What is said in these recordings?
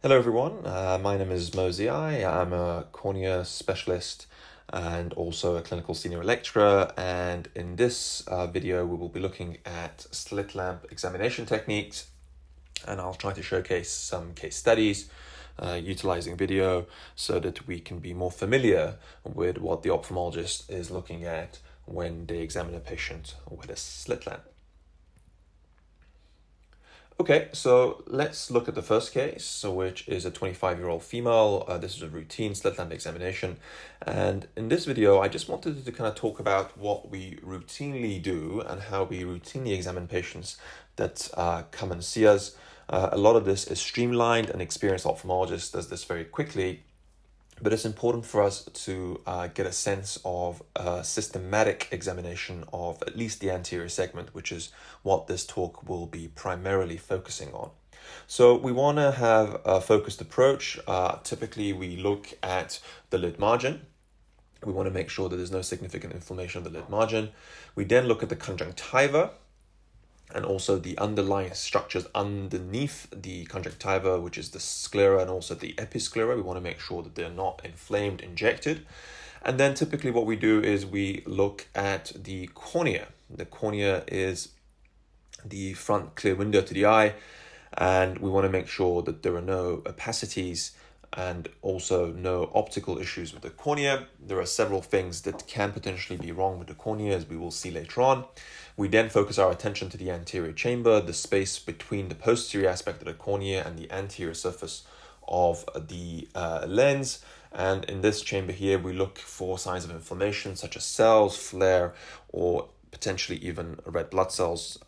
Hello everyone, my name is Mosey. I'm a cornea specialist and also a clinical senior lecturer, and in this video we will be looking at slit lamp examination techniques, and I'll try to showcase some case studies utilizing video so that we can be more familiar with what the ophthalmologist is looking at when they examine a patient with a slit lamp. Okay, so let's look at the first case, which is a 25-year-old female. This is a routine slit lamp examination. And in this video, I just wanted to kind of talk about what we routinely do and how we routinely examine patients that come and see us. A lot of this is streamlined, and experienced ophthalmologist does this very quickly. But it's important for us to get a sense of a systematic examination of at least the anterior segment, which is what this talk will be primarily focusing on. So we want to have a focused approach. Typically, we look at the lid margin. We want to make sure that there's no significant inflammation of the lid margin. We then look at the conjunctiva, and also the underlying structures underneath the conjunctiva, which is the sclera and also the episclera. We want to make sure that they're not inflamed, injected. And then typically what we do is we look at the cornea. The cornea is the front clear window to the eye, and we want to make sure that there are no opacities and also no optical issues with the cornea. There are several things that can potentially be wrong with the cornea, as we will see later on. We then focus our attention to the anterior chamber, the space between the posterior aspect of the cornea and the anterior surface of the lens. And in this chamber here, we look for signs of inflammation such as cells, flare, or potentially even red blood cells.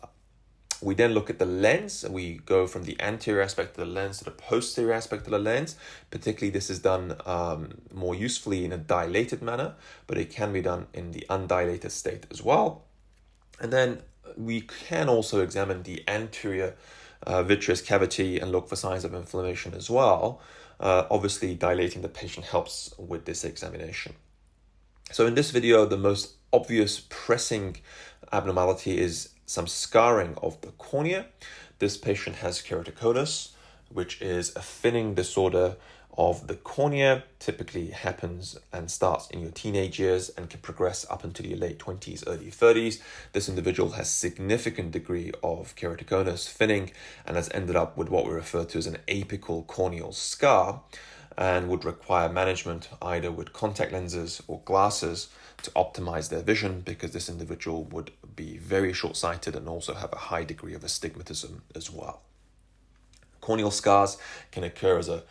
We then look at the lens. We go from the anterior aspect of the lens to the posterior aspect of the lens. Particularly, this is done more usefully in a dilated manner, but it can be done in the undilated state as well. And then we can also examine the anterior vitreous cavity and look for signs of inflammation as well. Obviously, dilating the patient helps with this examination. So in this video, the most obvious pressing abnormality is some scarring of the cornea. This patient has keratoconus, which is a thinning disorder of the cornea. Typically happens and starts in your teenage years and can progress up into your late 20s, early 30s. This individual has significant degree of keratoconus thinning and has ended up with what we refer to as an apical corneal scar, and would require management either with contact lenses or glasses to optimize their vision, because this individual would be very short-sighted and also have a high degree of astigmatism as well. Corneal scars can occur as a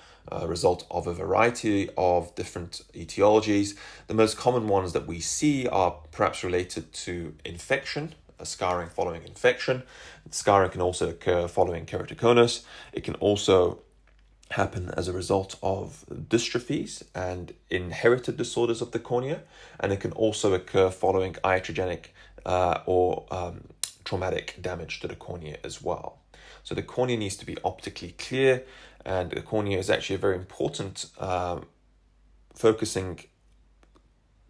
result of a variety of different etiologies. The most common ones that we see are perhaps related to infection, a scarring following infection. Scarring can also occur following keratoconus. It can also happen as a result of dystrophies and inherited disorders of the cornea, and it can also occur following iatrogenic or traumatic damage to the cornea as well. So the cornea needs to be optically clear, and the cornea is actually a very important focusing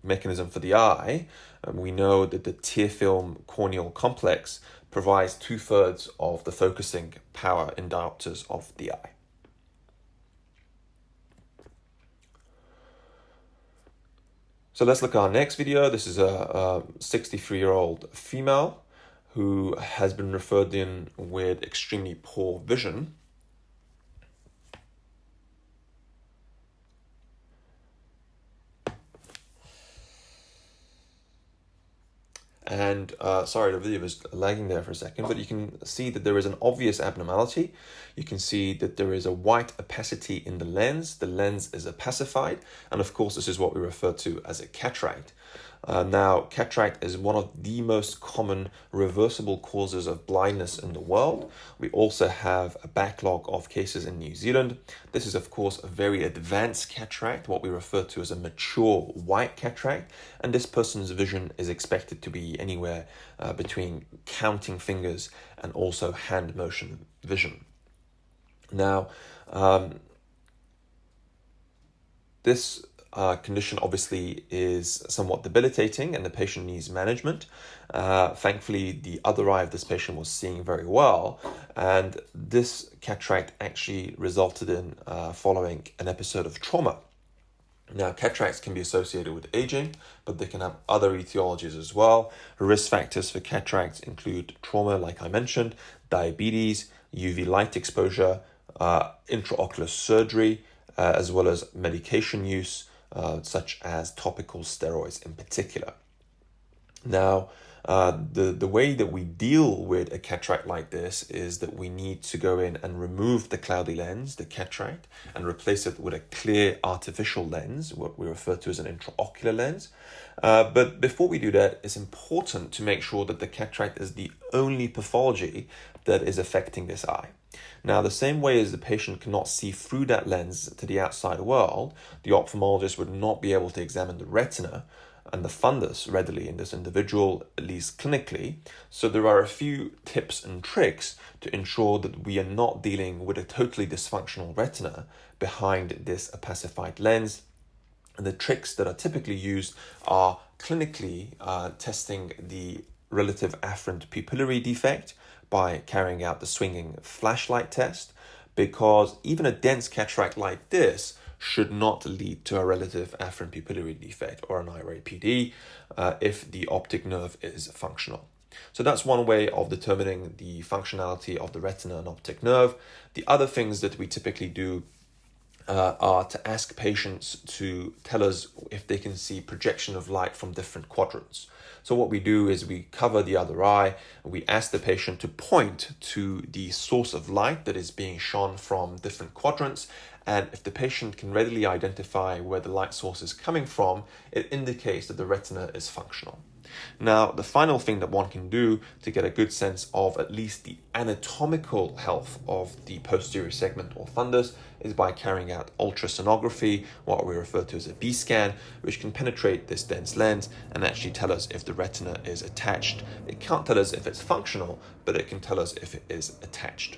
mechanism for the eye. We know that the tear film corneal complex provides 2/3 of the focusing power in diopters of the eye. So let's look at our next video. This is a 63-year-old female who has been referred in with extremely poor vision. And sorry, the video was lagging there for a second, but you can see that there is an obvious abnormality. You can see that there is a white opacity in the lens. The lens is opacified, and of course this is what we refer to as a cataract. Now, cataract is one of the most common reversible causes of blindness in the world. We also have a backlog of cases in New Zealand. This is, of course, a very advanced cataract, what we refer to as a mature white cataract, and this person's vision is expected to be anywhere between counting fingers and also hand motion vision. Now, this condition obviously is somewhat debilitating and the patient needs management. Thankfully, the other eye of this patient was seeing very well, and this cataract actually resulted in following an episode of trauma. Now, cataracts can be associated with aging, but they can have other etiologies as well. Risk factors for cataracts include trauma, like I mentioned, diabetes, UV light exposure, intraocular surgery, as well as medication use, such as topical steroids in particular. Now, the way that we deal with a cataract like this is that we need to go in and remove the cloudy lens, the cataract, and replace it with a clear artificial lens, what we refer to as an intraocular lens. But before we do that, it's important to make sure that the cataract is the only pathology that is affecting this eye. Now, the same way as the patient cannot see through that lens to the outside world, the ophthalmologist would not be able to examine the retina and the fundus readily in this individual, at least clinically. So there are a few tips and tricks to ensure that we are not dealing with a totally dysfunctional retina behind this opacified lens. And the tricks that are typically used are clinically testing the relative afferent pupillary defect by carrying out the swinging flashlight test, because even a dense cataract like this should not lead to a relative afferent pupillary defect or an IRA-PD if the optic nerve is functional. So that's one way of determining the functionality of the retina and optic nerve. The other things that we typically do are to ask patients to tell us if they can see projection of light from different quadrants. So what we do is we cover the other eye and we ask the patient to point to the source of light that is being shone from different quadrants. And if the patient can readily identify where the light source is coming from, it indicates that the retina is functional. Now, the final thing that one can do to get a good sense of at least the anatomical health of the posterior segment or fundus is by carrying out ultrasonography, what we refer to as a B-scan, which can penetrate this dense lens and actually tell us if the retina is attached. It can't tell us if it's functional, but it can tell us if it is attached.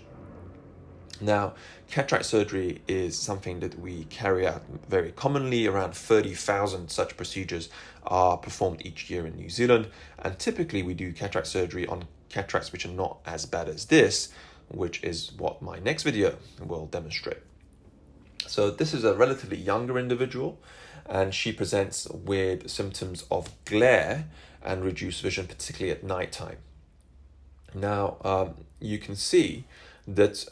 Now, cataract surgery is something that we carry out very commonly. Around 30,000 such procedures are performed each year in New Zealand, and typically we do cataract surgery on cataracts which are not as bad as this, which is what my next video will demonstrate. So this is a relatively younger individual, and she presents with symptoms of glare and reduced vision, particularly at nighttime. Now, you can see that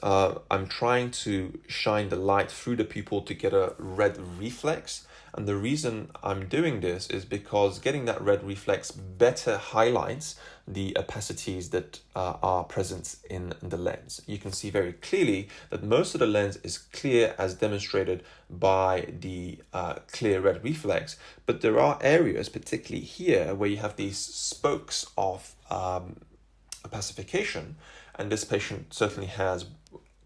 I'm trying to shine the light through the pupil to get a red reflex. And the reason I'm doing this is because getting that red reflex better highlights the opacities that are present in the lens. You can see very clearly that most of the lens is clear as demonstrated by the clear red reflex, but there are areas, particularly here, where you have these spokes of opacification, and this patient certainly has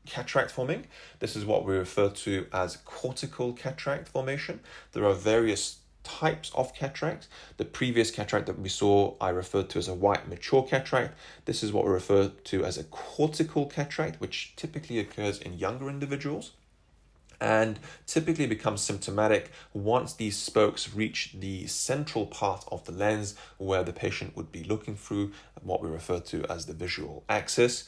cataract forming. This is what we refer to as cortical cataract formation. There are various types of cataract. The previous cataract that we saw, I referred to as a white mature cataract. This is what we refer to as a cortical cataract, which typically occurs in younger individuals and typically becomes symptomatic once these spokes reach the central part of the lens where the patient would be looking through, what we refer to as the visual axis.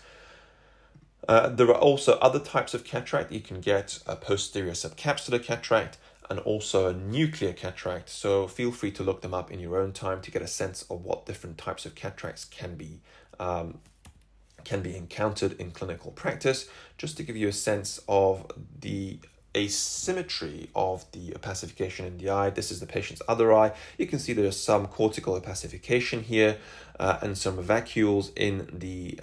There are also other types of cataract. You can get a posterior subcapsular cataract and also a nuclear cataract. So feel free to look them up in your own time to get a sense of what different types of cataracts can be encountered in clinical practice. Just to give you a sense of the asymmetry of the opacification in the eye. This is the patient's other eye. You can see there's some cortical opacification here and some vacuoles in the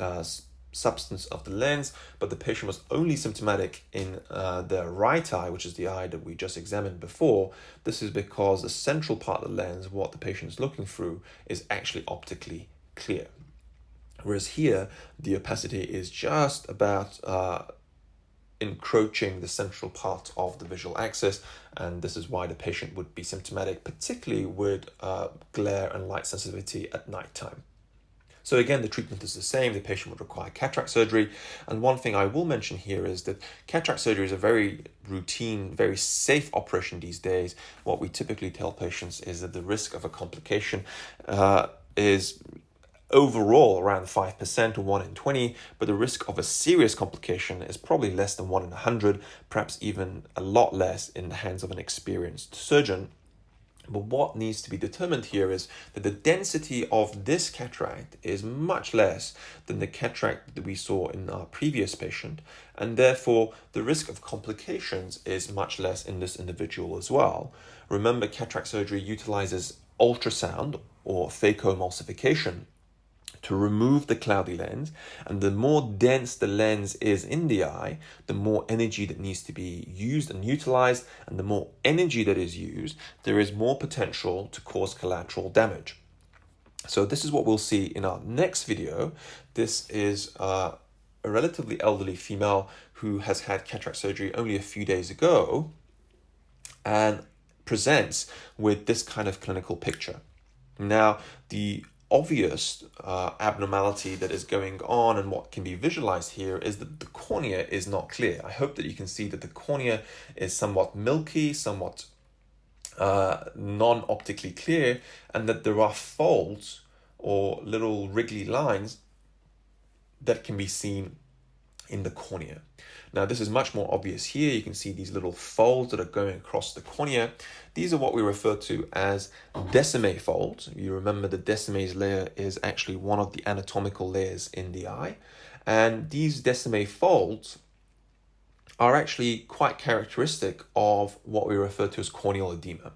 substance of the lens, but the patient was only symptomatic in the right eye, which is the eye that we just examined before. This is because the central part of the lens, what the patient is looking through, is actually optically clear. Whereas here, the opacity is just about encroaching the central part of the visual axis, and this is why the patient would be symptomatic, particularly with glare and light sensitivity at nighttime. So again, the treatment is the same. The patient would require cataract surgery. And one thing I will mention here is that cataract surgery is a very routine, very safe operation these days. What we typically tell patients is that the risk of a complication is overall around 5% or 1 in 20, but the risk of a serious complication is probably less than 1 in 100, perhaps even a lot less in the hands of an experienced surgeon. But what needs to be determined here is that the density of this cataract is much less than the cataract that we saw in our previous patient, and therefore the risk of complications is much less in this individual as well. Remember, cataract surgery utilizes ultrasound or phacoemulsification to remove the cloudy lens, and the more dense the lens is in the eye, the more energy that needs to be used and utilized, and the more energy that is used, there is more potential to cause collateral damage. So this is what we'll see in our next video. This is a relatively elderly female who has had cataract surgery only a few days ago and presents with this kind of clinical picture. Now, the obvious abnormality that is going on and what can be visualized here is that the cornea is not clear. I hope that you can see that the cornea is somewhat milky, somewhat non-optically clear, and that there are folds or little wriggly lines that can be seen in the cornea. Now, this is much more obvious here. You can see these little folds that are going across the cornea. These are what we refer to as decime folds. You remember the decimase layer is actually one of the anatomical layers in the eye. And these decime folds are actually quite characteristic of what we refer to as corneal edema.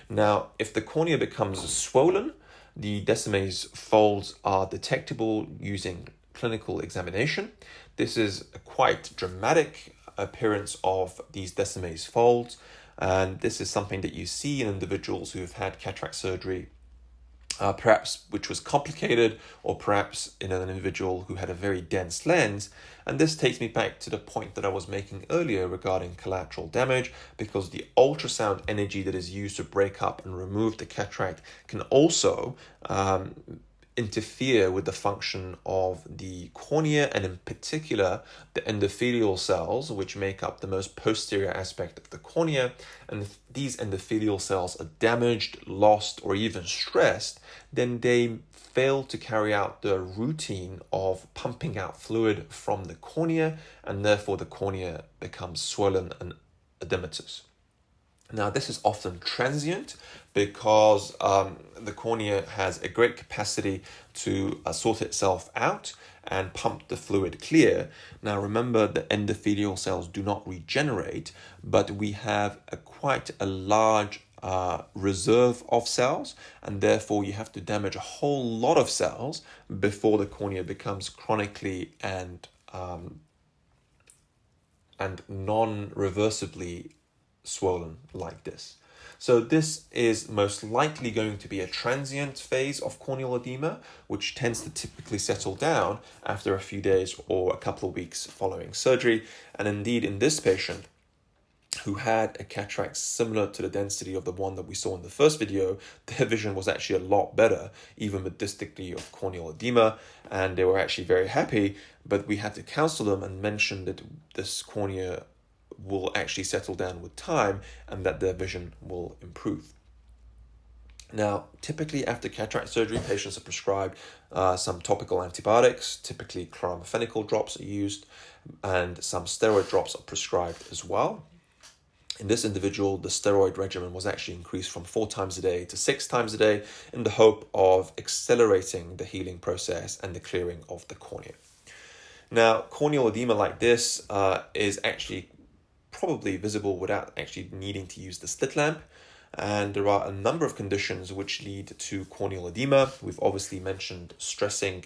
Now, if the cornea becomes swollen, the decimase folds are detectable using clinical examination. This is a quite dramatic appearance of these decimase folds, and this is something that you see in individuals who have had cataract surgery, perhaps which was complicated, or perhaps in an individual who had a very dense lens. And this takes me back to the point that I was making earlier regarding collateral damage, because the ultrasound energy that is used to break up and remove the cataract can also interfere with the function of the cornea, and in particular the endothelial cells, which make up the most posterior aspect of the cornea. And if these endothelial cells are damaged, lost, or even stressed, then they fail to carry out the routine of pumping out fluid from the cornea, and therefore the cornea becomes swollen and edematous. Now, this is often transient because the cornea has a great capacity to sort itself out and pump the fluid clear. Now, remember, the endothelial cells do not regenerate, but we have quite a large reserve of cells, and therefore you have to damage a whole lot of cells before the cornea becomes chronically and non-reversibly swollen like this. So this is most likely going to be a transient phase of corneal edema, which tends to typically settle down after a few days or a couple of weeks following surgery. And indeed, in this patient who had a cataract similar to the density of the one that we saw in the first video, their vision was actually a lot better, even with this degree of corneal edema, and they were actually very happy. But we had to counsel them and mention that this cornea will actually settle down with time and that their vision will improve. Now, typically after cataract surgery, patients are prescribed some topical antibiotics. Typically chloramphenicol drops are used, and some steroid drops are prescribed as well. In this individual, the steroid regimen was actually increased from 4 times a day to 6 times a day in the hope of accelerating the healing process and the clearing of the cornea. Now, corneal edema like this is actually probably visible without actually needing to use the slit lamp. And there are a number of conditions which lead to corneal edema. We've obviously mentioned stressing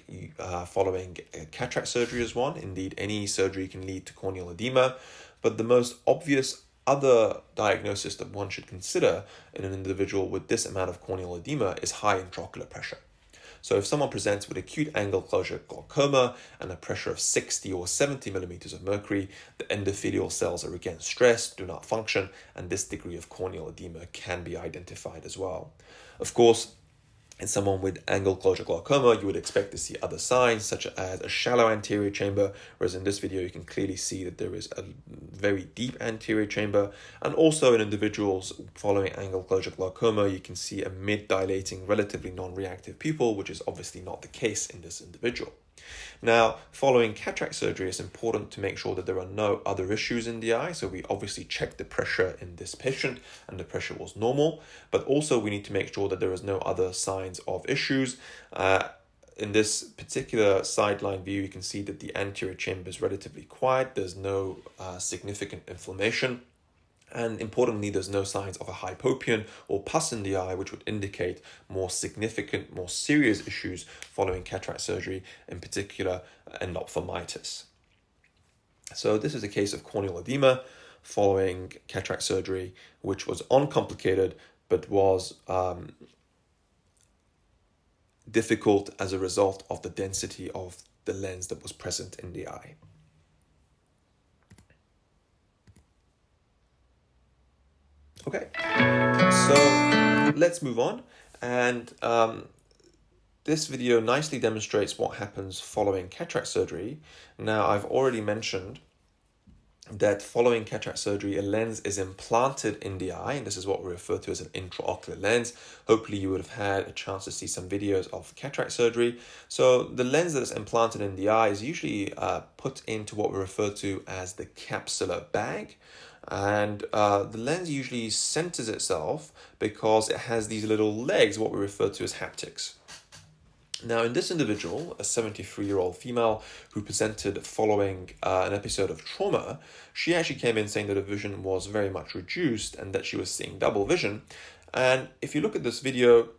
following cataract surgery as one. Indeed, any surgery can lead to corneal edema. But the most obvious other diagnosis that one should consider in an individual with this amount of corneal edema is high intraocular pressure. So if someone presents with acute angle closure glaucoma and a pressure of 60 or 70 millimeters of mercury, the endothelial cells are again stressed, do not function, and this degree of corneal edema can be identified as well. Of course, In someone with angle closure glaucoma, you would expect to see other signs, such as a shallow anterior chamber, whereas in this video you can clearly see that there is a very deep anterior chamber. And also in individuals following angle closure glaucoma, you can see a mid-dilating, relatively non-reactive pupil, which is obviously not the case in this individual. Now, following cataract surgery, it's important to make sure that there are no other issues in the eye. So we obviously checked the pressure in this patient and the pressure was normal, but also we need to make sure that there is no other signs of issues. In this particular sideline view, you can see that the anterior chamber is relatively quiet. There's no significant inflammation. And importantly, there's no signs of a hypopion or pus in the eye, which would indicate more significant, more serious issues following cataract surgery, in particular endophthalmitis. So this is a case of corneal edema following cataract surgery, which was uncomplicated, but was difficult as a result of the density of the lens that was present in the eye. Okay, so let's move on. And this video nicely demonstrates what happens following cataract surgery. Now, I've already mentioned that following cataract surgery, a lens is implanted in the eye, and this is what we refer to as an intraocular lens. Hopefully you would have had a chance to see some videos of cataract surgery. So the lens that is implanted in the eye is usually put into what we refer to as the capsular bag. And the lens usually centers itself because it has these little legs, what we refer to as haptics. Now, in this individual, a 73-year-old female who presented following an episode of trauma, she actually came in saying that her vision was very much reduced and that she was seeing double vision. And if you look at this video,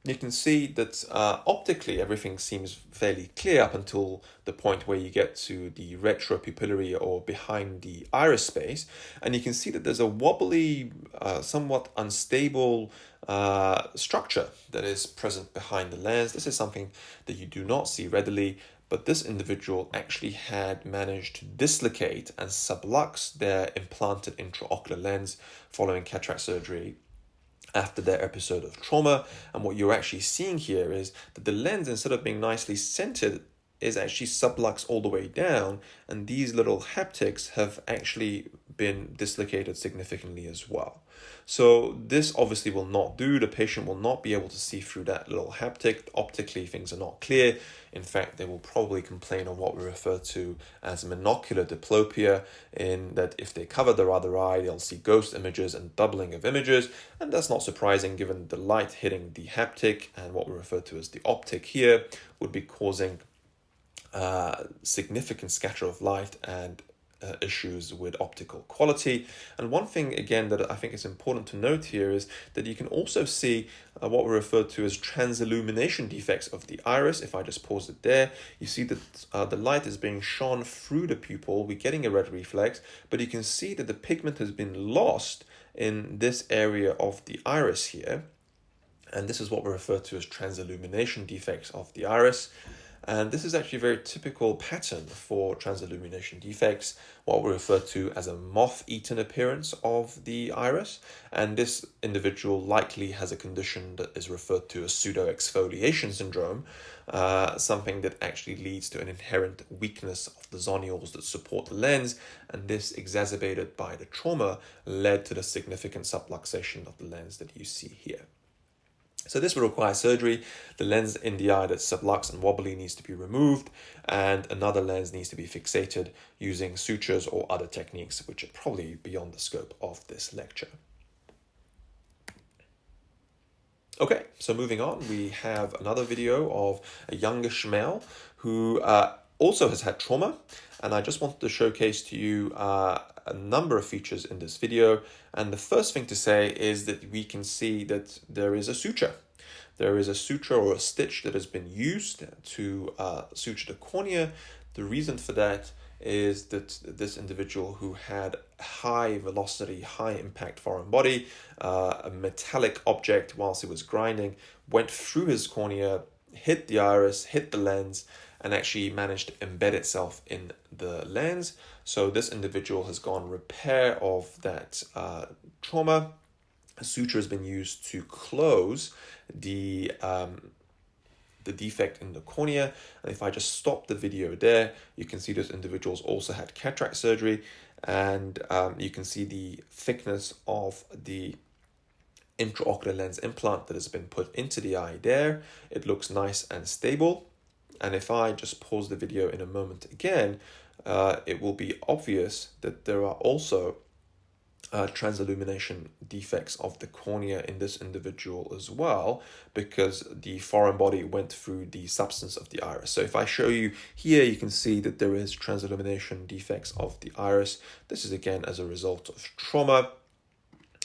you can see that optically everything seems fairly clear up until the point where you get to the retropupillary or behind the iris space. And you can see that there's a wobbly, somewhat unstable structure that is present behind the lens. This is something that you do not see readily, but this individual actually had managed to dislocate and sublux their implanted intraocular lens following cataract surgery after their episode of trauma. And what you're actually seeing here is that the lens, instead of being nicely centered, is actually subluxed all the way down, and these little haptics have actually been dislocated significantly as well. So this obviously will not do. The patient will not be able to see through that little haptic. Optically, things are not clear. In fact, they will probably complain of what we refer to as monocular diplopia, in that if they cover their other eye, they'll see ghost images and doubling of images. And that's not surprising given the light hitting the haptic and what we refer to as the optic here would be causing significant scatter of light and issues with optical quality. And one thing again that I think is important to note here is that you can also see what we refer to as transillumination defects of the iris. If I just pause it there, you see that the light is being shone through the pupil. We're getting a red reflex, but you can see that the pigment has been lost in this area of the iris here. And this is what we refer to as transillumination defects of the iris. And this is actually a very typical pattern for transillumination defects, what we refer to as a moth-eaten appearance of the iris. And this individual likely has a condition that is referred to as pseudo-exfoliation syndrome, something that actually leads to an inherent weakness of the zonules that support the lens. And this, exacerbated by the trauma, led to the significant subluxation of the lens that you see here. So this will require surgery. The lens in the eye that's subluxed and wobbly needs to be removed, and another lens needs to be fixated using sutures or other techniques, which are probably beyond the scope of this lecture. Okay, so moving on, we have another video of a youngish male who also has had trauma, and I just wanted to showcase to you a number of features in this video. And the first thing to say is that we can see that there is a suture. There is a suture or a stitch that has been used to suture the cornea. The reason for that is that this individual who had high velocity, high impact foreign body, a metallic object whilst he was grinding, went through his cornea, hit the iris, hit the lens, and actually managed to embed itself in the lens. So this individual has gone repair of that trauma, A suture has been used to close the defect in the cornea. And if I just stop the video there, you can see those individuals also had cataract surgery, and you can see the thickness of the intraocular lens implant that has been put into the eye there. It looks nice and stable. And if I just pause the video in a moment again, it will be obvious that there are also transillumination defects of the cornea in this individual as well, because the foreign body went through the substance of the iris. So if I show you here, you can see that there is transillumination defects of the iris. This is again as a result of trauma.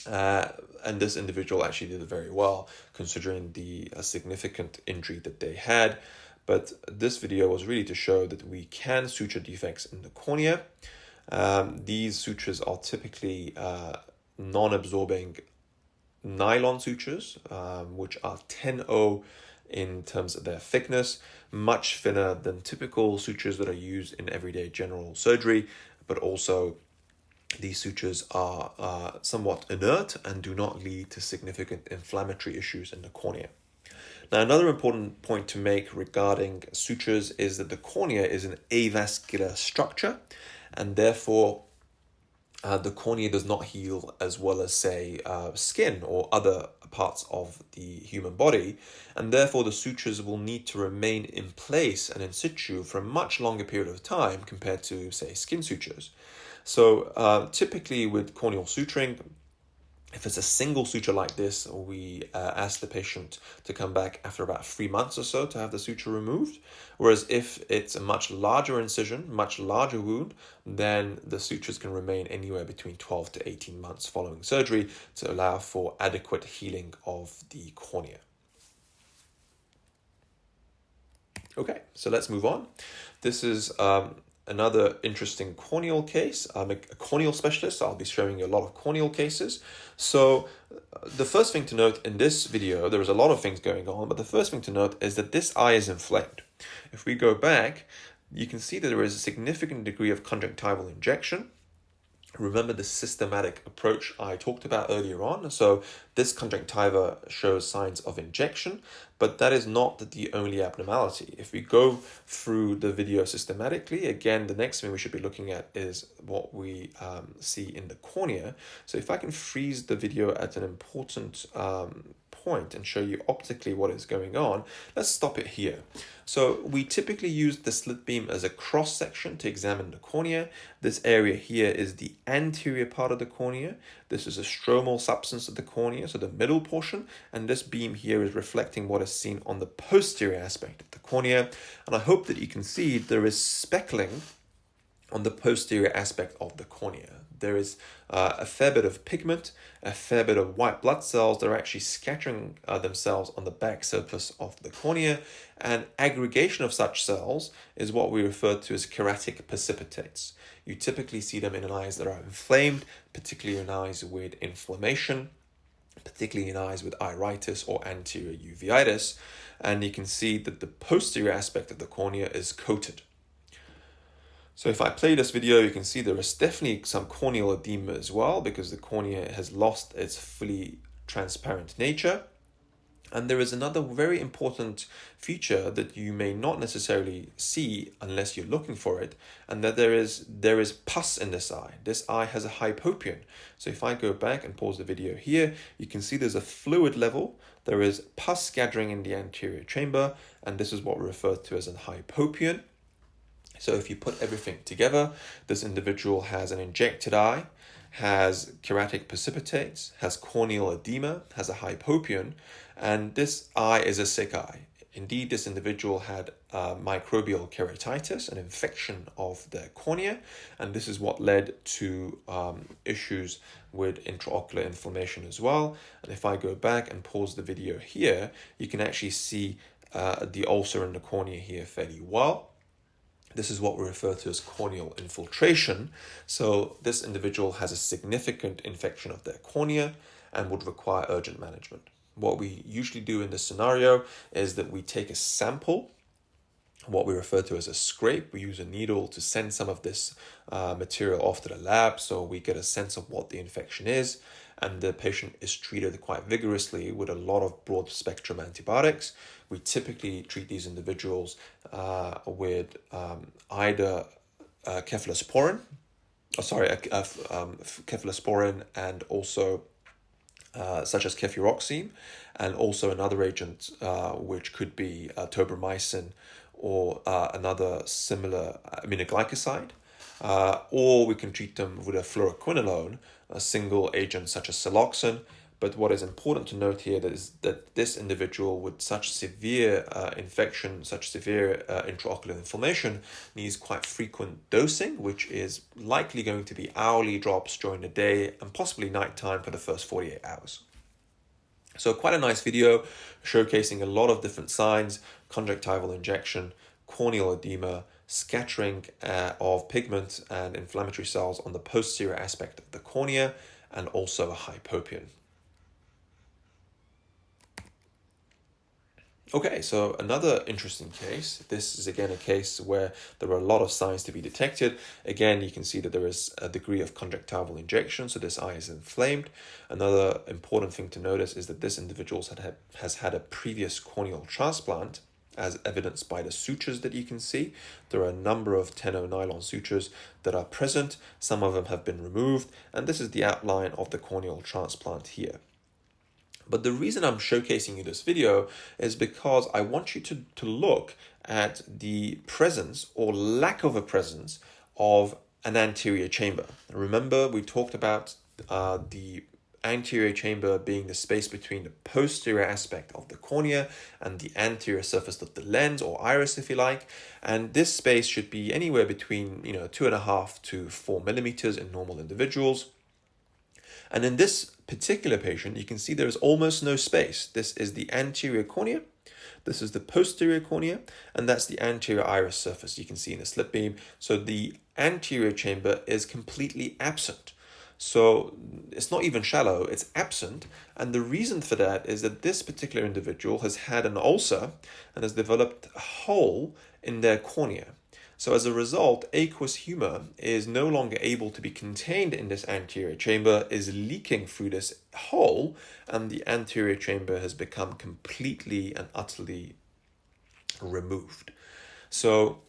And this individual actually did very well considering the significant injury that they had. But this video was really to show that we can suture defects in the cornea. These sutures are typically non-absorbing nylon sutures, which are 10O in terms of their thickness, much thinner than typical sutures that are used in everyday general surgery, but also these sutures are somewhat inert and do not lead to significant inflammatory issues in the cornea. Now, another important point to make regarding sutures is that the cornea is an avascular structure, and therefore the cornea does not heal as well as, say, skin or other parts of the human body, and therefore the sutures will need to remain in place and in situ for a much longer period of time compared to, say, skin sutures. So typically with corneal suturing, if it's a single suture like this, we ask the patient to come back after about 3 months or so to have the suture removed. Whereas if it's a much larger incision, much larger wound, then the sutures can remain anywhere between 12 to 18 months following surgery to allow for adequate healing of the cornea. Okay, so let's move on. This is another interesting corneal case. I'm a corneal specialist, so I'll be showing you a lot of corneal cases. So the first thing to note in this video, there is a lot of things going on, but the first thing to note is that this eye is inflamed. If we go back, you can see that there is a significant degree of conjunctival injection. Remember the systematic approach I talked about earlier on. So this conjunctiva shows signs of injection, but that is not the only abnormality. If we go through the video systematically, again, the next thing we should be looking at is what we see in the cornea. So if I can freeze the video at an important point and show you optically what is going on, let's stop it here. So we typically use the slit beam as a cross section to examine the cornea. This area here is the anterior part of the cornea. This is a stromal substance of the cornea, so the middle portion, and this beam here is reflecting what is seen on the posterior aspect of the cornea. And I hope that you can see there is speckling on the posterior aspect of the cornea. There is a fair bit of pigment, a fair bit of white blood cells that are actually scattering themselves on the back surface of the cornea, and aggregation of such cells is what we refer to as keratic precipitates. You typically see them in eyes that are inflamed, particularly in eyes with inflammation, particularly in eyes with iritis or anterior uveitis, and you can see that the posterior aspect of the cornea is coated. So if I play this video, you can see there is definitely some corneal edema as well, because the cornea has lost its fully transparent nature. And there is another very important feature that you may not necessarily see unless you're looking for it, and that there is pus in this eye. This eye has a hypopion. So if I go back and pause the video here, you can see there's a fluid level. There is pus gathering in the anterior chamber, and this is what we refer to as a hypopion. So if you put everything together, this individual has an injected eye, has keratic precipitates, has corneal edema, has a hypopion, and this eye is a sick eye. Indeed, this individual had microbial keratitis, an infection of the cornea, and this is what led to issues with intraocular inflammation as well. And if I go back and pause the video here, you can actually see the ulcer in the cornea here fairly well. This is what we refer to as corneal infiltration. So this individual has a significant infection of their cornea and would require urgent management. What we usually do in this scenario is that we take a sample what we refer to as a scrape. We use a needle to send some of this material off to the lab so we get a sense of what the infection is, and the patient is treated quite vigorously with a lot of broad spectrum antibiotics. We typically treat these individuals with either cephalosporin, cephalosporin, and also such as cefuroxime, and also another agent which could be tobramycin or another similar aminoglycoside, or we can treat them with a fluoroquinolone, a single agent such as siloxane. But what is important to note here is that this individual with such severe infection, such severe intraocular inflammation, needs quite frequent dosing, which is likely going to be hourly drops during the day and possibly nighttime for the first 48 hours. So quite a nice video showcasing a lot of different signs: conjunctival injection, corneal edema, scattering of pigment and inflammatory cells on the posterior aspect of the cornea, and also a hypopyon. Okay, so another interesting case. This is again a case where there are a lot of signs to be detected. Again, you can see that there is a degree of conjunctival injection, so this eye is inflamed. Another important thing to notice is that this individual has had a previous corneal transplant, as evidenced by the sutures that you can see. There are a number of 10-0 nylon sutures that are present. Some of them have been removed, and this is the outline of the corneal transplant here. But the reason I'm showcasing you this video is because I want you to look at the presence or lack of a presence of an anterior chamber. Remember, we talked about the anterior chamber being the space between the posterior aspect of the cornea and the anterior surface of the lens, or iris if you like, and this space should be anywhere between 2.5 to 4 millimeters in normal individuals. And in this particular patient, you can see there is almost no space. This is the anterior cornea, this is the posterior cornea, and that's the anterior iris surface you can see in the slit beam. So the anterior chamber is completely absent. So it's not even shallow, it's absent. And the reason for that is that this particular individual has had an ulcer and has developed a hole in their cornea. So as a result, aqueous humor is no longer able to be contained in this anterior chamber, is leaking through this hole, and the anterior chamber has become completely and utterly removed. So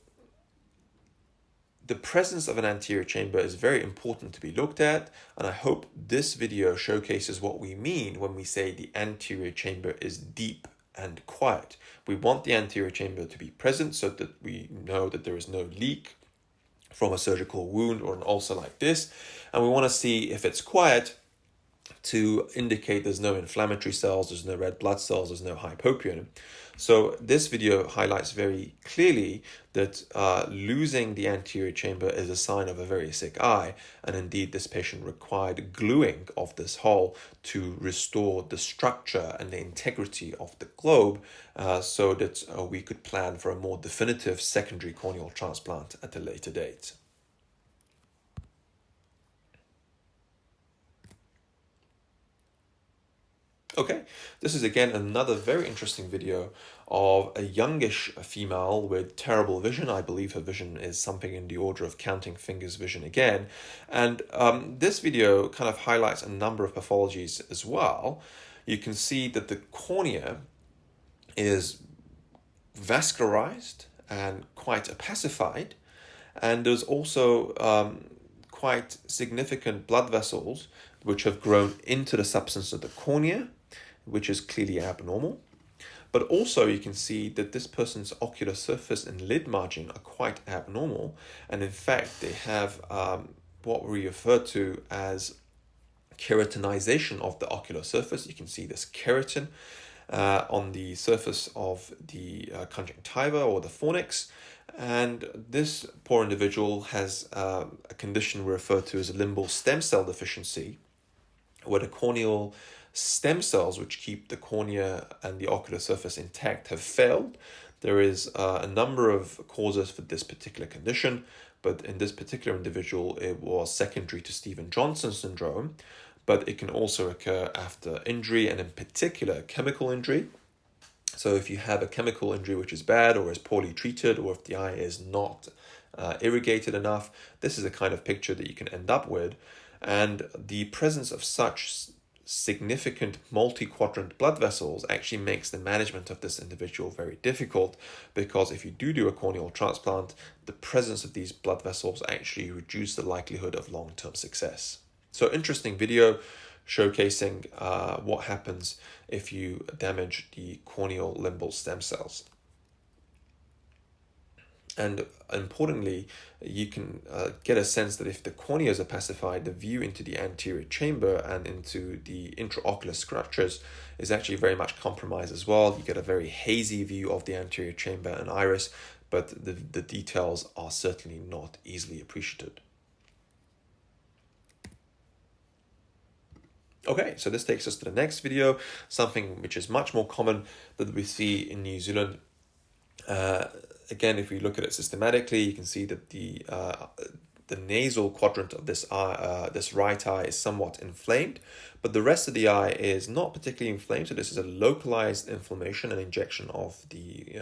the presence of an anterior chamber is very important to be looked at, and I hope this video showcases what we mean when we say the anterior chamber is deep and quiet. We want the anterior chamber to be present so that we know that there is no leak from a surgical wound or an ulcer like this, and we want to see if it's quiet to indicate there's no inflammatory cells, there's no red blood cells, there's no hypopyon. So this video highlights very clearly that losing the anterior chamber is a sign of a very sick eye, and indeed this patient required gluing of this hole to restore the structure and the integrity of the globe so that we could plan for a more definitive secondary corneal transplant at a later date. Okay, this is again another very interesting video of a youngish female with terrible vision. I believe her vision is something in the order of counting fingers vision again. And this video kind of highlights a number of pathologies as well. You can see that the cornea is vascularized and quite opacified. And there's also quite significant blood vessels which have grown into the substance of the cornea, which is clearly abnormal. But also you can see that this person's ocular surface and lid margin are quite abnormal. And in fact, they have what we refer to as keratinization of the ocular surface. You can see this keratin on the surface of the conjunctiva or the fornix. And this poor individual has a condition we refer to as a limbal stem cell deficiency, where the corneal stem cells which keep the cornea and the ocular surface intact have failed. There is a number of causes for this particular condition, but in this particular individual, it was secondary to Stevens-Johnson syndrome, but it can also occur after injury, and in particular chemical injury. So if you have a chemical injury which is bad or is poorly treated, or if the eye is not irrigated enough, this is the kind of picture that you can end up with. And the presence of such significant multi-quadrant blood vessels actually makes the management of this individual very difficult, because if you do a corneal transplant, the presence of these blood vessels actually reduce the likelihood of long-term success. So interesting video showcasing what happens if you damage the corneal limbal stem cells. And importantly, you can get a sense that if the cornea is opacified, the view into the anterior chamber and into the intraocular structures is actually very much compromised as well. You get a very hazy view of the anterior chamber and iris, but the details are certainly not easily appreciated. Okay, so this takes us to the next video, something which is much more common that we see in New Zealand. Again, if we look at it systematically, you can see that the nasal quadrant of this eye, this right eye, is somewhat inflamed, but the rest of the eye is not particularly inflamed. So this is a localized inflammation and injection of the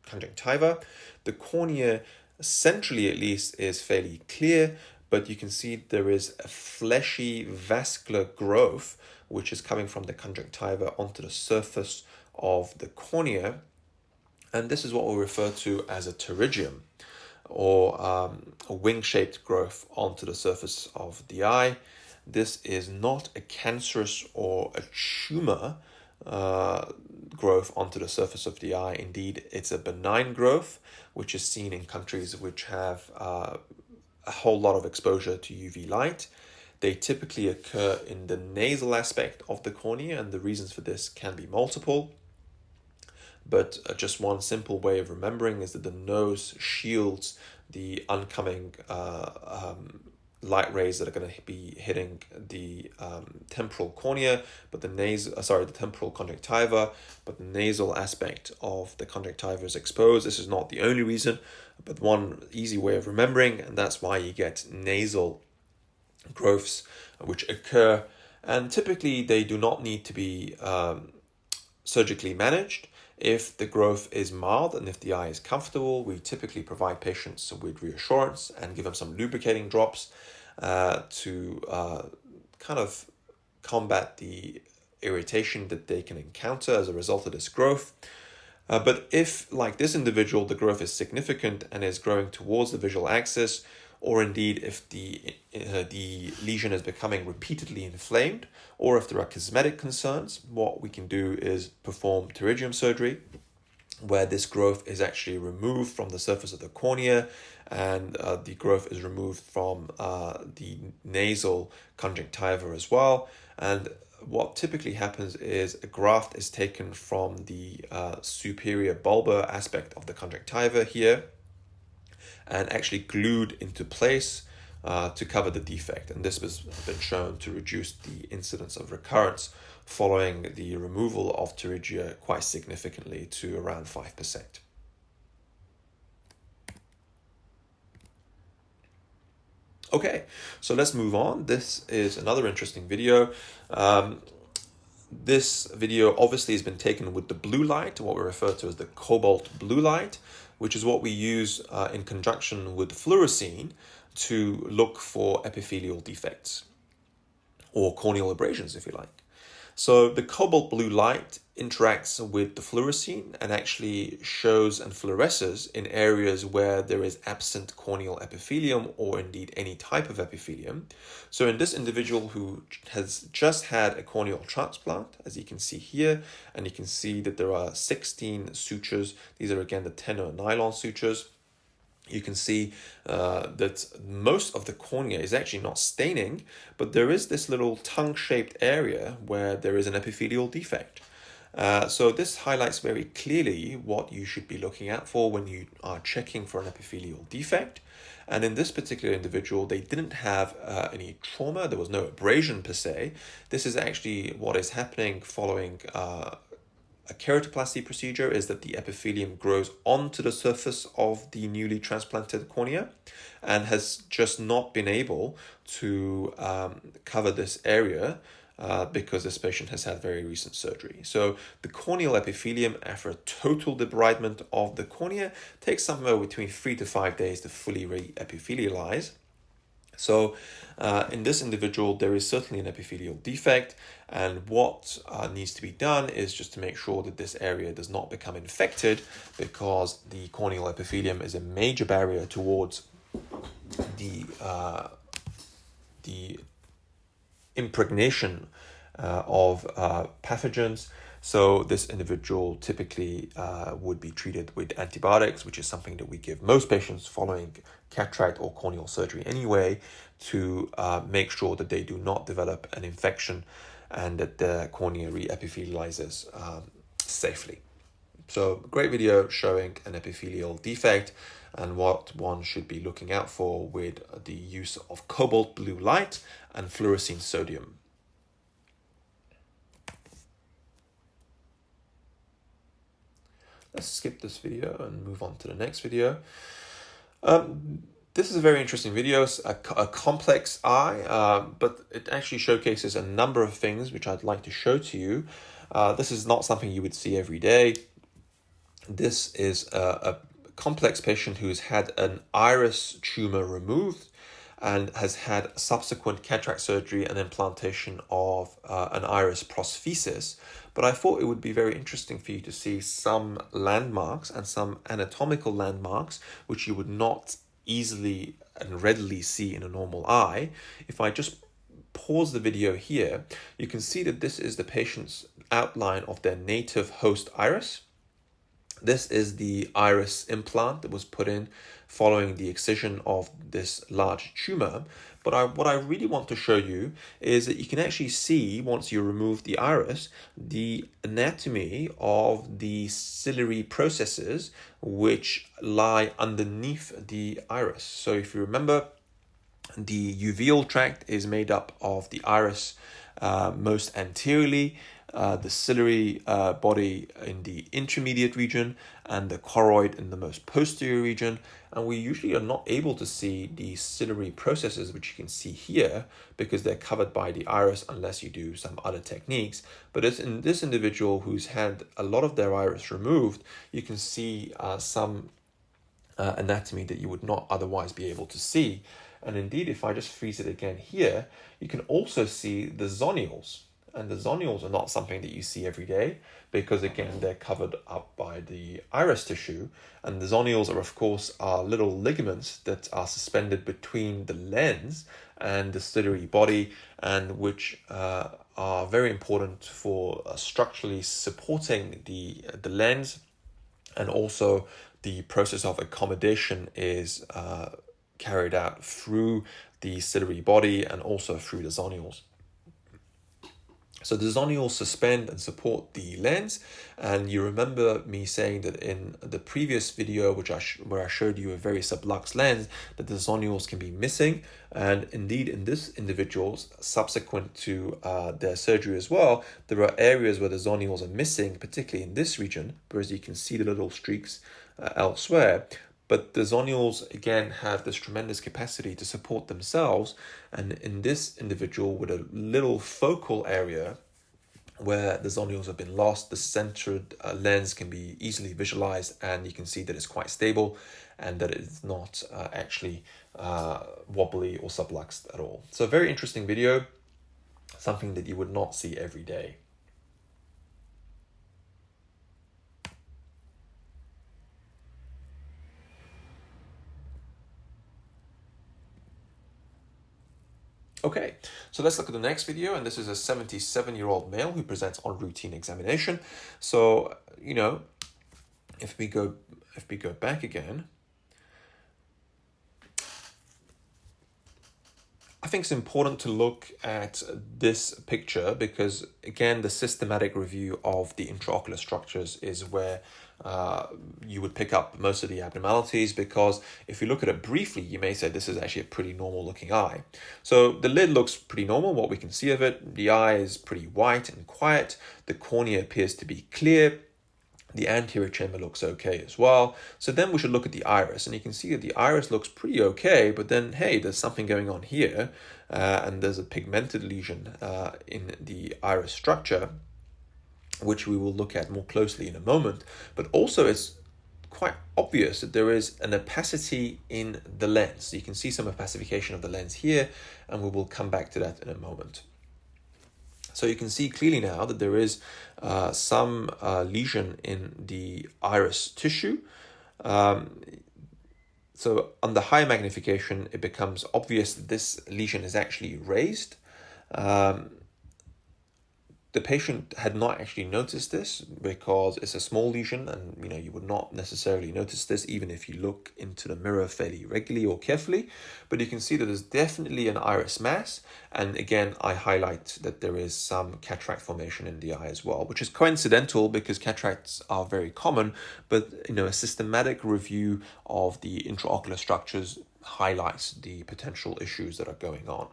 conjunctiva. The cornea, centrally at least, is fairly clear, but you can see there is a fleshy vascular growth which is coming from the conjunctiva onto the surface of the cornea. And this is what we refer to as a pterygium, or a wing-shaped growth onto the surface of the eye. This is not a cancerous or a tumor growth onto the surface of the eye. Indeed, it's a benign growth, which is seen in countries which have a whole lot of exposure to UV light. They typically occur in the nasal aspect of the cornea, and the reasons for this can be multiple. But just one simple way of remembering is that the nose shields the oncoming light rays that are going to be hitting the temporal cornea, but the temporal conjunctiva, but the nasal aspect of the conjunctiva is exposed. This is not the only reason, but one easy way of remembering, and that's why you get nasal growths which occur, and typically they do not need to be surgically managed. If the growth is mild and if the eye is comfortable, we typically provide patients with reassurance and give them some lubricating drops to kind of combat the irritation that they can encounter as a result of this growth. But if, like this individual, the growth is significant and is growing towards the visual axis, or indeed if the lesion is becoming repeatedly inflamed, or if there are cosmetic concerns, what we can do is perform pterygium surgery, where this growth is actually removed from the surface of the cornea, and the growth is removed from the nasal conjunctiva as well. And what typically happens is a graft is taken from the superior bulbar aspect of the conjunctiva here, and actually glued into place to cover the defect. And this has been shown to reduce the incidence of recurrence following the removal of pterygia quite significantly to around 5%. Okay, so let's move on. This is another interesting video. This video obviously has been taken with the blue light, what we refer to as the cobalt blue light, which is what we use in conjunction with fluorescein to look for epithelial defects or corneal abrasions, if you like. So the cobalt blue light interacts with the fluorescein and actually shows and fluoresces in areas where there is absent corneal epithelium, or indeed any type of epithelium. So in this individual who has just had a corneal transplant, as you can see here, and you can see that there are 16 sutures. These are again the tenor nylon sutures. You can see that most of the cornea is actually not staining, but there is this little tongue-shaped area where there is an epithelial defect. So this highlights very clearly what you should be looking out for when you are checking for an epithelial defect. And in this particular individual, they didn't have any trauma. There was no abrasion per se. This is actually what is happening following a keratoplasty procedure, is that the epithelium grows onto the surface of the newly transplanted cornea and has just not been able to cover this area because this patient has had very recent surgery. So the corneal epithelium, after a total debridement of the cornea, takes somewhere between 3 to 5 days to fully re-epithelialize. So in this individual, there is certainly an epithelial defect, and what needs to be done is just to make sure that this area does not become infected, because the corneal epithelium is a major barrier towards the impregnation of pathogens. So this individual typically would be treated with antibiotics, which is something that we give most patients following cataract or corneal surgery anyway, to make sure that they do not develop an infection and that the cornea re-epithelializes safely. So great video showing an epithelial defect and what one should be looking out for with the use of cobalt blue light and fluorescein sodium. Let's skip this video and move on to the next video. This is a very interesting video, a complex eye, but it actually showcases a number of things which I'd like to show to you. This is not something you would see every day. This is a complex patient who's had an iris tumor removed and has had subsequent cataract surgery and implantation of an iris prosthesis. But I thought it would be very interesting for you to see some landmarks and some anatomical landmarks which you would not easily and readily see in a normal eye. If I just pause the video here, you can see that this is the patient's outline of their native host iris. This is the iris implant that was put in following the excision of this large tumor. But what I really want to show you is that you can actually see, once you remove the iris, the anatomy of the ciliary processes which lie underneath the iris. So if you remember, the uveal tract is made up of the iris most anteriorly, the ciliary body in the intermediate region, and the choroid in the most posterior region. And we usually are not able to see the ciliary processes, which you can see here, because they're covered by the iris unless you do some other techniques. But as in this individual who's had a lot of their iris removed, you can see some anatomy that you would not otherwise be able to see. And indeed, if I just freeze it again here, you can also see the zonules. And the zonules are not something that you see every day, because again, they're covered up by the iris tissue. And the zonules are, of course, little ligaments that are suspended between the lens and the ciliary body, and which are very important for structurally supporting the lens. And also the process of accommodation is carried out through the ciliary body and also through the zonules. So the zonules suspend and support the lens, and you remember me saying that in the previous video, where I showed you a very subluxed lens, that the zonules can be missing. And indeed, in this individuals, subsequent to their surgery as well, there are areas where the zonules are missing, particularly in this region, whereas you can see the little streaks elsewhere. But the zonules, again, have this tremendous capacity to support themselves. And in this individual with a little focal area where the zonules have been lost, the centered lens can be easily visualized, and you can see that it's quite stable and that it's not actually wobbly or subluxed at all. So a very interesting video, something that you would not see every day. Okay, so let's look at the next video, and this is a 77-year-old male who presents on routine examination. So, you know, if we go back again, I think it's important to look at this picture because, again, the systematic review of the intraocular structures is where you would pick up most of the abnormalities, because if you look at it briefly, you may say this is actually a pretty normal looking eye. So the lid looks pretty normal, what we can see of it. The eye is pretty white and quiet. The cornea appears to be clear. The anterior chamber looks okay as well. So then we should look at the iris, and you can see that the iris looks pretty okay, but then, hey, there's something going on here, and there's a pigmented lesion in the iris structure, which we will look at more closely in a moment. But also it's quite obvious that there is an opacity in the lens. So you can see some opacification of the lens here, and we will come back to that in a moment. So you can see clearly now that there is some lesion in the iris tissue. So under high magnification, it becomes obvious that this lesion is actually raised. The patient had not actually noticed this because it's a small lesion, and you would not necessarily notice this even if you look into the mirror fairly regularly or carefully. But you can see that there's definitely an iris mass, and again I highlight that there is some cataract formation in the eye as well, which is coincidental because cataracts are very common, but a systematic review of the intraocular structures highlights the potential issues that are going on.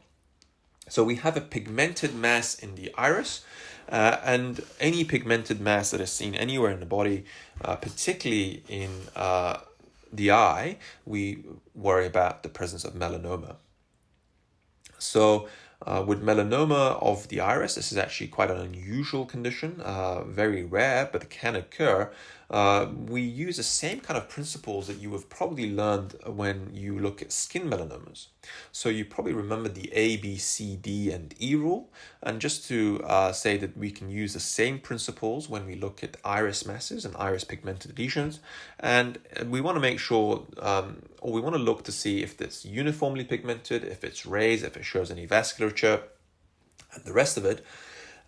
So we have a pigmented mass in the iris, and any pigmented mass that is seen anywhere in the body, particularly in the eye, we worry about the presence of melanoma. So with melanoma of the iris, this is actually quite an unusual condition, very rare, but it can occur. We use the same kind of principles that you have probably learned when you look at skin melanomas. So you probably remember the A, B, C, D, and E rule. And just to say that we can use the same principles when we look at iris masses and iris pigmented lesions. And we want to make sure, or we want to look to see if it's uniformly pigmented, if it's raised, if it shows any vasculature, and the rest of it.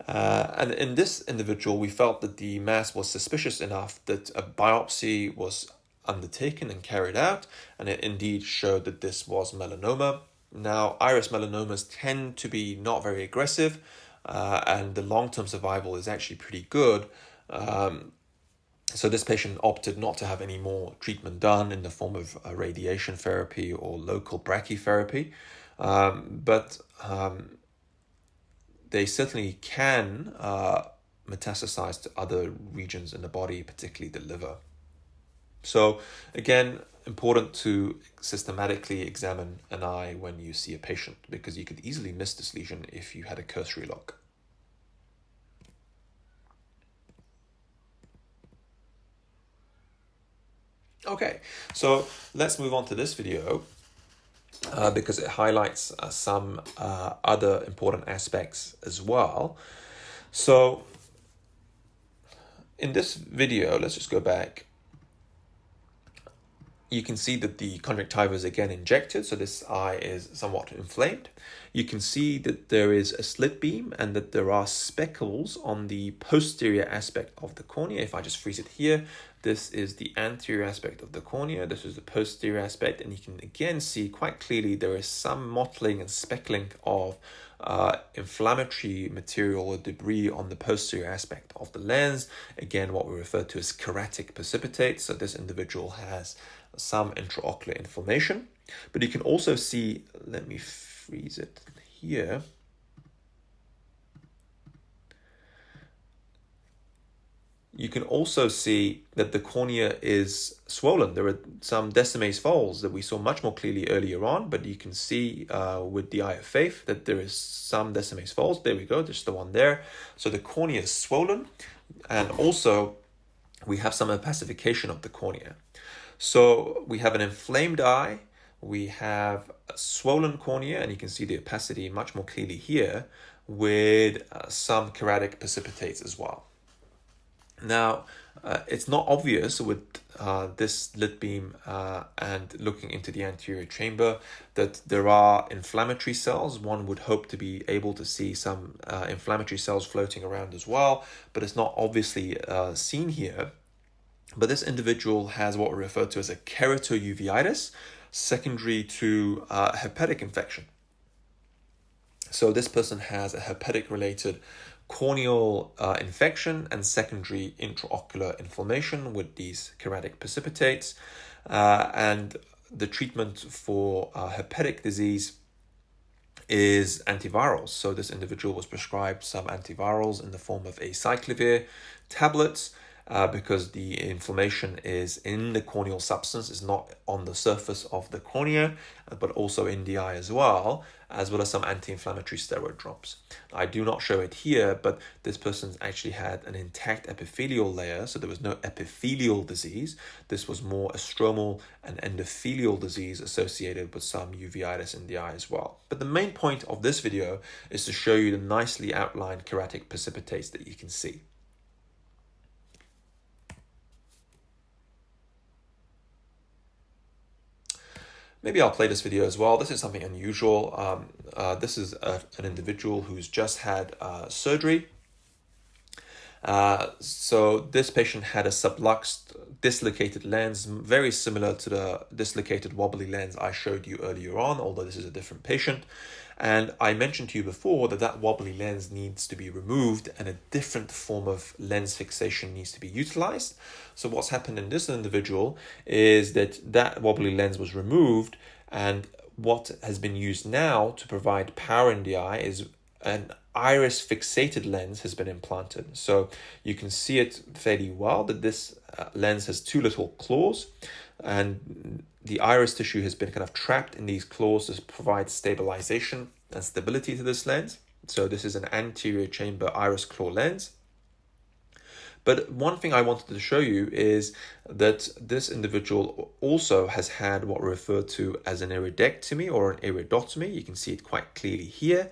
And in this individual, we felt that the mass was suspicious enough that a biopsy was undertaken and carried out, and it indeed showed that this was melanoma. Now, iris melanomas tend to be not very aggressive, and the long-term survival is actually pretty good. So this patient opted not to have any more treatment done in the form of radiation therapy or local brachytherapy, but they certainly can metastasize to other regions in the body, particularly the liver. So again, important to systematically examine an eye when you see a patient, because you could easily miss this lesion if you had a cursory look. Okay, so let's move on to this video. Because it highlights some other important aspects as well. So in this video, let's just go back. You can see that the conjunctiva is again injected, so this eye is somewhat inflamed. You can see that there is a slit beam and that there are speckles on the posterior aspect of the cornea. If I just freeze it here, this is the anterior aspect of the cornea, this is the posterior aspect, and you can again see quite clearly there is some mottling and speckling of inflammatory material or debris on the posterior aspect of the lens. Again, what we refer to as keratic precipitate. So this individual has some intraocular inflammation, but you can also see, let me freeze it here. You can also see that the cornea is swollen. There are some Descemet's folds that we saw much more clearly earlier on, but you can see with the eye of faith that there is some Descemet's folds. There we go, there's the one there. So the cornea is swollen, and also we have some opacification of the cornea. So we have an inflamed eye, we have a swollen cornea, and you can see the opacity much more clearly here with some keratic precipitates as well. Now, it's not obvious with this slit beam and looking into the anterior chamber that there are inflammatory cells. One would hope to be able to see some inflammatory cells floating around as well, but it's not obviously seen here. But this individual has what we refer to as a kerato-uveitis, secondary to hepatic infection. So this person has a hepatic-related corneal infection and secondary intraocular inflammation with these keratic precipitates. And the treatment for hepatic disease is antivirals. So this individual was prescribed some antivirals in the form of acyclovir tablets, because the inflammation is in the corneal substance, is not on the surface of the cornea, but also in the eye as well as some anti-inflammatory steroid drops. I do not show it here, but this person actually had an intact epithelial layer, so there was no epithelial disease. This was more a stromal and endothelial disease associated with some uveitis in the eye as well. But the main point of this video is to show you the nicely outlined keratic precipitates that you can see. Maybe I'll play this video as well. This is something unusual. This is an individual who's just had surgery. So this patient had a subluxed dislocated lens, very similar to the dislocated wobbly lens I showed you earlier on, although this is a different patient. And I mentioned to you before that wobbly lens needs to be removed and a different form of lens fixation needs to be utilized. So what's happened in this individual is that wobbly lens was removed, and what has been used now to provide power in the eye is an iris fixated lens has been implanted. So you can see it fairly well that this lens has two little claws, and the iris tissue has been kind of trapped in these claws to provide stabilization and stability to this lens. So this is an anterior chamber iris claw lens. But one thing I wanted to show you is that this individual also has had what we refer to as an iridectomy or an iridotomy. You can see it quite clearly here.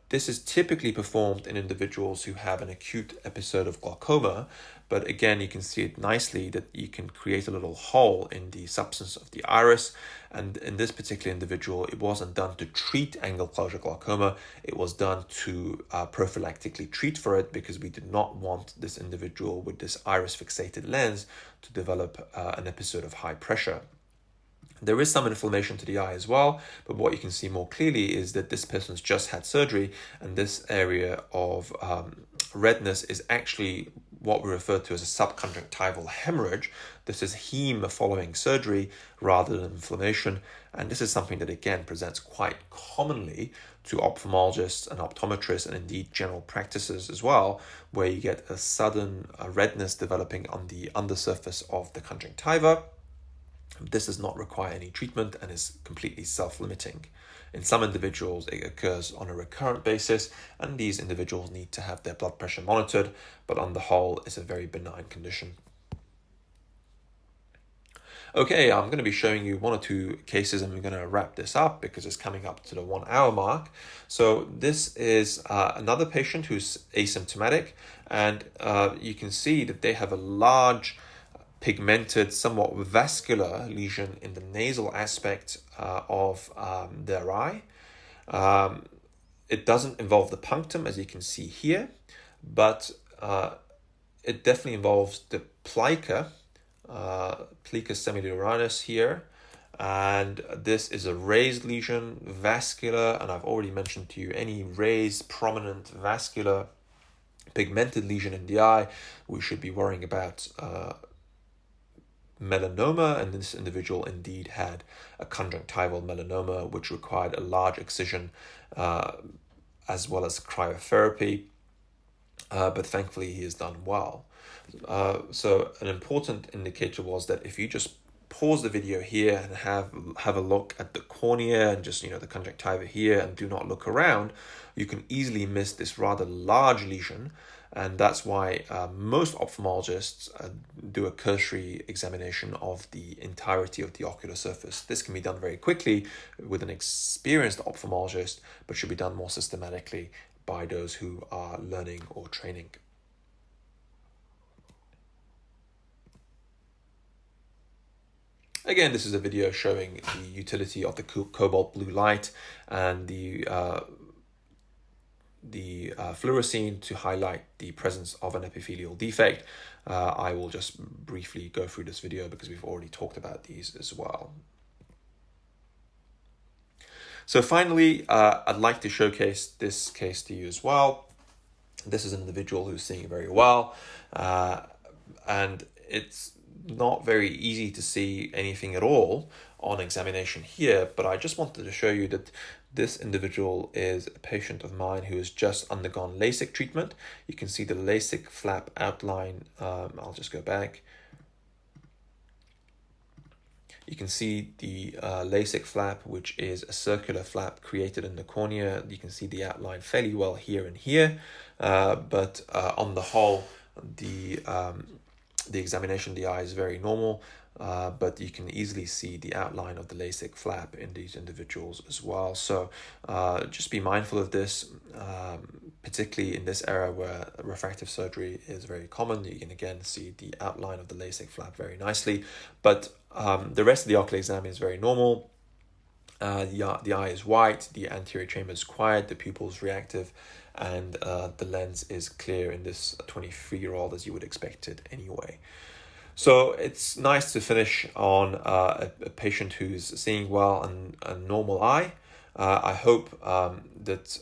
This is typically performed in individuals who have an acute episode of glaucoma, but again, you can see it nicely that you can create a little hole in the substance of the iris. And in this particular individual, it wasn't done to treat angle closure glaucoma. It was done to prophylactically treat for it, because we did not want this individual with this iris fixated lens to develop an episode of high pressure. There is some inflammation to the eye as well, but what you can see more clearly is that this person's just had surgery, and this area of redness is actually what we refer to as a subconjunctival hemorrhage. This is heme following surgery rather than inflammation, and this is something that again presents quite commonly to ophthalmologists and optometrists, and indeed general practices as well, where you get a sudden redness developing on the undersurface of the conjunctiva. This does not require any treatment and is completely self-limiting. In some individuals, it occurs on a recurrent basis, and these individuals need to have their blood pressure monitored, but on the whole, it's a very benign condition. Okay, I'm going to be showing you one or two cases, and we're going to wrap this up because it's coming up to the 1 hour mark. So this is another patient who's asymptomatic, and you can see that they have a large pigmented, somewhat vascular lesion in the nasal aspect of their eye. It doesn't involve the punctum, as you can see here, but it definitely involves the plica, plica semilurinus here, and this is a raised lesion, vascular, and I've already mentioned to you any raised, prominent vascular pigmented lesion in the eye, we should be worrying about melanoma, and this individual indeed had a conjunctival melanoma which required a large excision as well as cryotherapy, but thankfully he has done well. So an important indicator was that if you just pause the video here and have a look at the cornea and just the conjunctiva here and do not look around, you can easily miss this rather large lesion. And that's why most ophthalmologists do a cursory examination of the entirety of the ocular surface. This can be done very quickly with an experienced ophthalmologist, but should be done more systematically by those who are learning or training. Again, this is a video showing the utility of the cobalt blue light and the fluorescein to highlight the presence of an epithelial defect. I will just briefly go through this video because we've already talked about these as well. So finally, I'd like to showcase this case to you as well. This is an individual who's seeing very well, and it's not very easy to see anything at all on examination here, but I just wanted to show you that This individual is a patient of mine who has just undergone LASIK treatment. You can see the LASIK flap outline. I'll just go back. You can see the LASIK flap, which is a circular flap created in the cornea. You can see the outline fairly well here and here, but on the whole, the examination of the eye is very normal, but you can easily see the outline of the LASIK flap in these individuals as well. So just be mindful of this, particularly in this era where refractive surgery is very common. You can again see the outline of the LASIK flap very nicely, but the rest of the ocular exam is very normal. The eye is white, the anterior chamber is quiet, the pupil is reactive, and the lens is clear in this 23-year-old as you would expect it anyway. So it's nice to finish on a patient who's seeing well and a normal eye. I hope that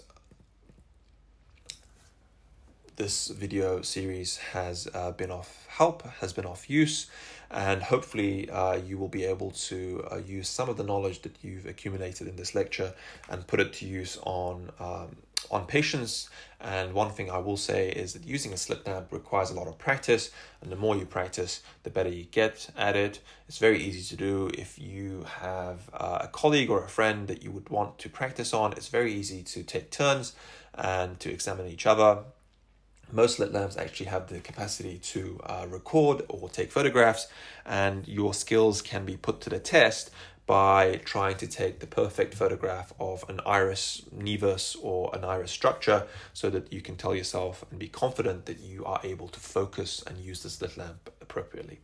this video series has been of help, has been of use, and hopefully you will be able to use some of the knowledge that you've accumulated in this lecture and put it to use on patients. And one thing I will say is that using a slit lamp requires a lot of practice, and the more you practice, the better you get at it. It's very easy to do. If you have a colleague or a friend that you would want to practice on, it's very easy to take turns and to examine each other. Most slit lamps actually have the capacity to record or take photographs, and your skills can be put to the test by trying to take the perfect photograph of an iris nevus or an iris structure, so that you can tell yourself and be confident that you are able to focus and use the slit lamp appropriately.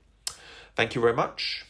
Thank you very much.